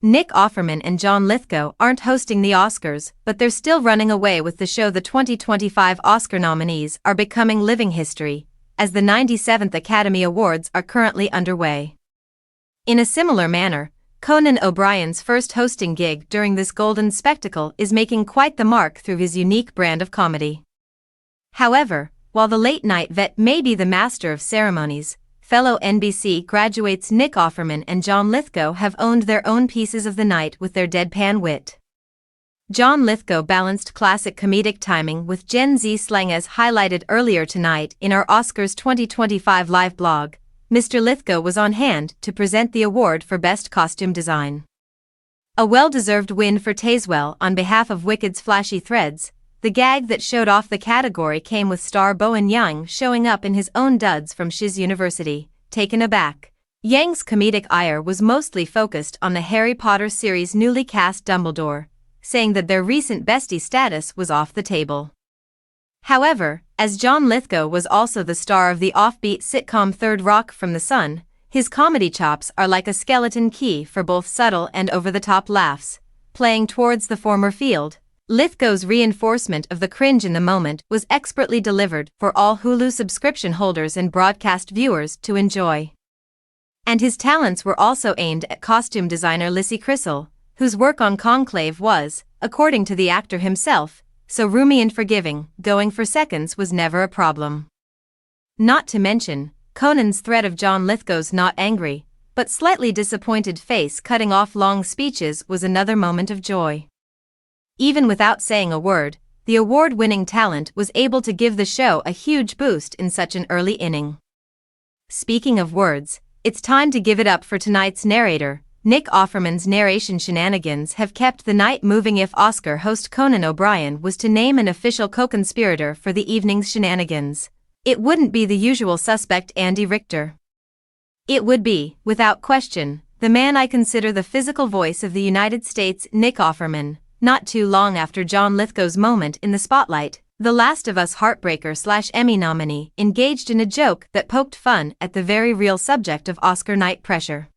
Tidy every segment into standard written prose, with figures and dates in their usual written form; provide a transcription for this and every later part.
Nick Offerman and John Lithgow aren't hosting the Oscars, but they're still running away with the show. The 2025 Oscar nominees are becoming living history, as the 97th Academy Awards are currently underway. In a similar manner, Conan O'Brien's first hosting gig during this golden spectacle is making quite the mark through his unique brand of comedy. However, while the late-night vet may be the master of ceremonies, fellow NBC graduates Nick Offerman and John Lithgow have owned their own pieces of the night with their deadpan wit. John Lithgow balanced classic comedic timing with Gen Z slang as highlighted earlier tonight in our Oscars 2025 live blog. Mr. Lithgow was on hand to present the award for Best Costume Design. A well-deserved win for Tazewell on behalf of Wicked's Flashy Threads. The gag that showed off the category came with star Bowen Yang showing up in his own duds from Shiz University. Taken aback, Yang's comedic ire was mostly focused on the Harry Potter series' newly cast Dumbledore, saying that their recent bestie status was off the table. However, as John Lithgow was also the star of the offbeat sitcom Third Rock from the Sun, his comedy chops are like a skeleton key for both subtle and over-the-top laughs. Playing towards the former field, Lithgow's reinforcement of the cringe in the moment was expertly delivered for all Hulu subscription holders and broadcast viewers to enjoy. And his talents were also aimed at costume designer Lissy Crystal, whose work on Conclave was, according to the actor himself, so roomy and forgiving. Going for seconds was never a problem. Not to mention, Conan's threat of John Lithgow's not angry, but slightly disappointed face cutting off long speeches was another moment of joy. Even without saying a word, the award-winning talent was able to give the show a huge boost in such an early inning. Speaking of words, it's time to give it up for tonight's narrator. Nick Offerman's narration shenanigans have kept the night moving. If Oscar host Conan O'Brien was to name an official co-conspirator for the evening's shenanigans, it wouldn't be the usual suspect Andy Richter. It would be, without question, the man I consider the physical voice of the United States, Nick Offerman. Not too long after John Lithgow's moment in the spotlight, The Last of Us heartbreaker/Emmy nominee engaged in a joke that poked fun at the very real subject of Oscar night pressure.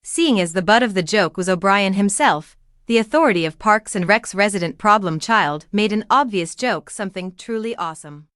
Seeing as the butt of the joke was O'Brien himself, the authority of Parks and Rec's resident problem child made an obvious joke something truly awesome.